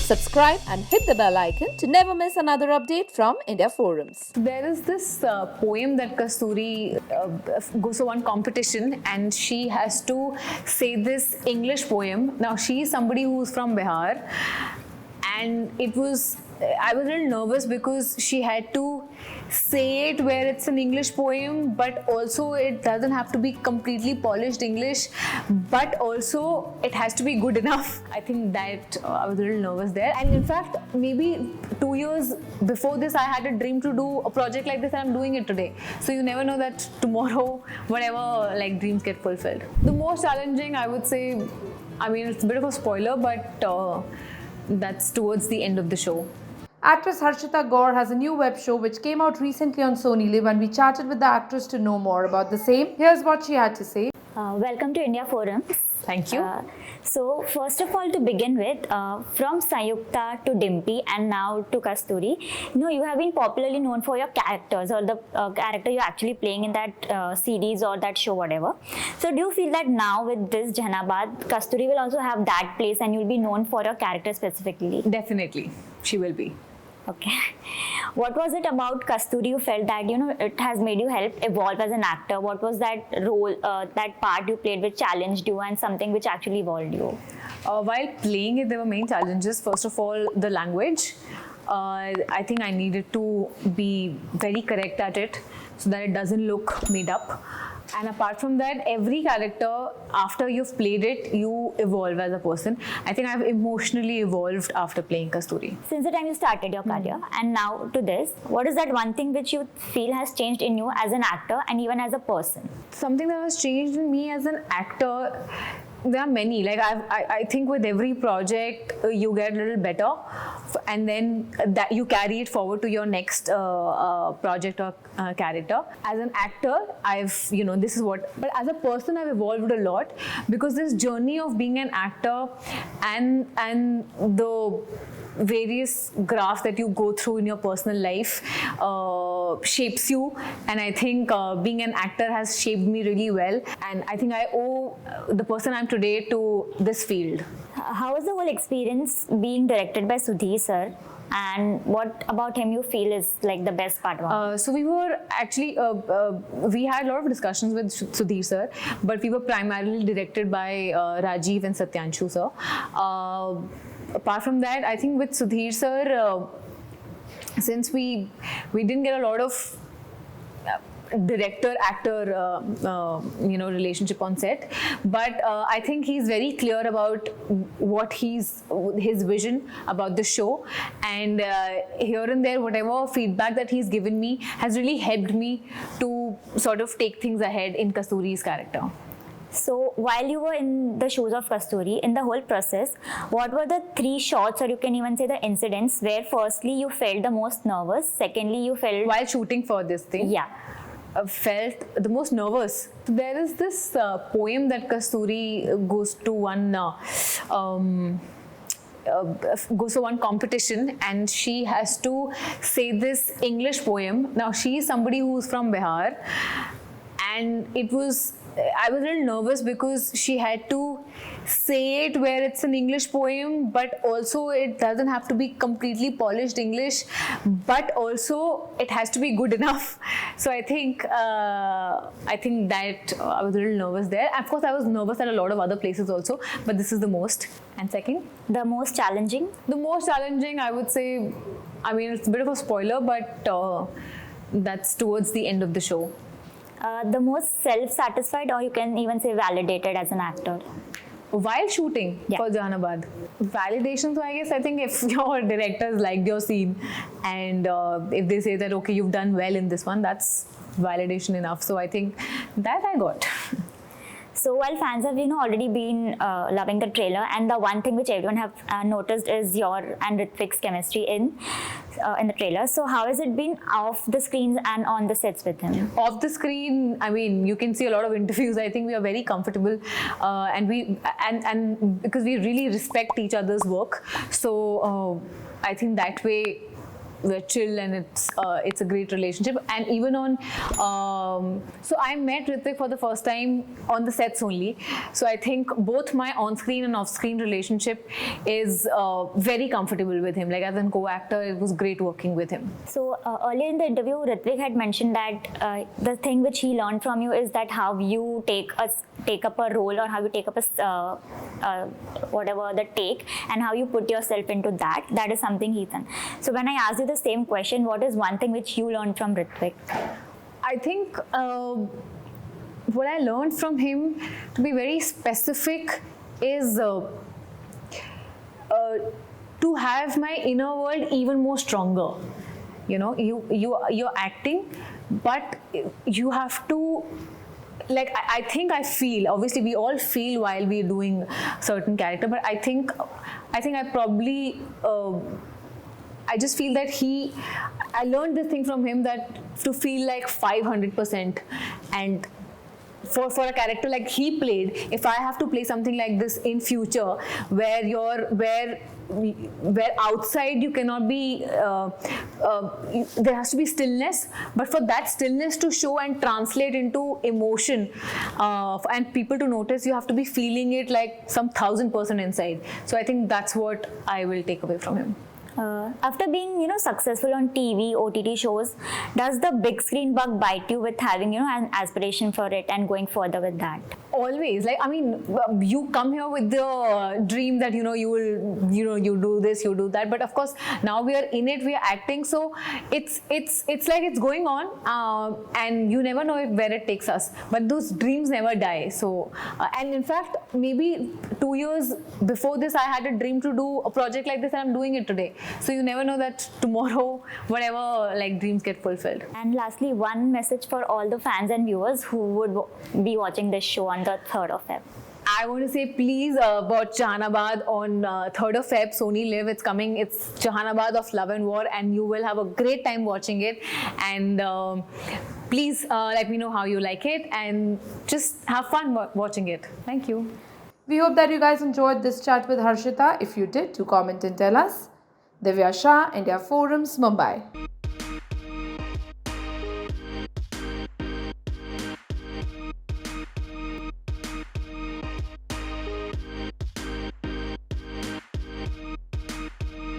Subscribe and hit the bell icon to never miss another update from India Forums. There is this poem that Kasturi goes to one competition and she has to say this English poem. Now she is somebody who's from Bihar, and I was a little nervous because she had to say it where it's an English poem, but also it doesn't have to be completely polished English, but also it has to be good enough. I think that I was a little nervous there. And in fact, maybe 2 years before this, I had a dream to do a project like this, and I'm doing it today. So you never know that tomorrow, whatever dreams get fulfilled. The most challenging, I would say, it's a bit of a spoiler, but that's towards the end of the show. Actress Harshita Gaur has a new web show which came out recently on SonyLIV, and we chatted with the actress to know more about the same. Here's what she had to say. Welcome to India Forums. Thank you. So first of all, to begin with, from Sanyukta to Dimpy and now to Kasturi, you have been popularly known for your characters or the character you're actually playing in that series or that show, whatever. So do you feel that now with this Jehanabad, Kasturi will also have that place and you'll be known for your character specifically? Definitely, she will be. Okay. What was it about Kasturi you felt that, it has made you help evolve as an actor? What was that role, that part you played which challenged you and something which actually evolved you? While playing it, there were main challenges. First of all, the language. I think I needed to be very correct at it so that it doesn't look made up. And apart from that, every character, after you've played it, you evolve as a person. I think I've emotionally evolved after playing Kasturi. Since the time you started your career and now to this, what is that one thing which you feel has changed in you as an actor and even as a person? Something that has changed in me as an actor, there are many. I think with every project you get a little better, and then that you carry it forward to your next project or character. As an actor, this is what. But as a person, I've evolved a lot because this journey of being an actor and the various graphs that you go through in your personal life shapes you, and I think being an actor has shaped me really well, and I think I owe the person I'm today to this field. How was the whole experience being directed by Sudhir sir, and what about him you feel is the best part about it? So we were actually, we had a lot of discussions with Sudhir sir, but we were primarily directed by Rajeev and Satyanshu sir. Apart from that, I think with Sudhir sir, since we didn't get a lot of director-actor relationship on set, but I think he's very clear about what his vision about the show, and here and there whatever feedback that he's given me has really helped me to sort of take things ahead in Kasturi's character. So while you were in the shoes of Kasturi, in the whole process, what were the 3 shots, or you can even say the incidents, where firstly you felt the most nervous, secondly you felt... While shooting for this thing? Yeah. Felt the most nervous. There is this poem that Kasturi goes to one competition, and she has to say this English poem. Now she is somebody who's from Bihar, and I was a little nervous because she had to say it where it's an English poem, but also it doesn't have to be completely polished English, but also it has to be good enough. So I think that I was a little nervous there. Of course, I was nervous at a lot of other places also, but this is the most. And second? The most challenging? The most challenging, I would say, it's a bit of a spoiler, but that's towards the end of the show. The most self-satisfied, or you can even say validated as an actor? While shooting for Jehanabad. Validation, so I think if your directors liked your scene and if they say that, okay, you've done well in this one, that's validation enough. So I think that I got. So while fans have already been loving the trailer, and the one thing which everyone have noticed is your and Ritvik's chemistry in the trailer. So how has it been off the screens and on the sets with him? Off the screen, you can see a lot of interviews. I think we are very comfortable, and because we really respect each other's work. So I think that way we're chill and it's a great relationship. And even on so I met Hrithik for the first time on the sets only. So I think both my on-screen and off-screen relationship is very comfortable with him. Like as a co-actor, it was great working with him. So earlier in the interview, Hrithik had mentioned that the thing which he learned from you is that how you take up a role, or how you take up a whatever the take, and how you put yourself into that. That is something he's done. So when I asked you the same question, what is one thing which you learned from Hrithik? I think what I learned from him, to be very specific, is to have my inner world even more stronger. You know, you're acting, but you have to, like, I feel, obviously we all feel while we're doing certain character, but I think I probably I just feel that I learned this thing from him, that to feel like 500%, and for a character like he played, if I have to play something like this in future, where outside you cannot be, there has to be stillness, but for that stillness to show and translate into emotion, and people to notice, you have to be feeling it like some 1000% inside. So I think that's what I will take away from him. After being, successful on TV, OTT shows, does the big screen bug bite you with having, an aspiration for it and going further with that? Always. Like, I mean, you come here with the dream that, you will, you do this, you do that. But of course, now we are in it, we are acting. So it's like it's going on, and you never know where it takes us. But those dreams never die. So, and in fact, maybe 2 years before this, I had a dream to do a project like this, and I'm doing it today. So you never know that tomorrow, whatever, like, dreams get fulfilled. And lastly, one message for all the fans and viewers who would be watching this show on the 3rd of Feb. I want to say, please watch Jehanabad on 3rd of Feb, SonyLIV. It's coming. It's Jehanabad of Love and War, and you will have a great time watching it. And please let me know how you like it, and just have fun watching it. Thank you. We hope that you guys enjoyed this chat with Harshita. If you did, do comment and tell us. Divya Shah, India Forums, Mumbai.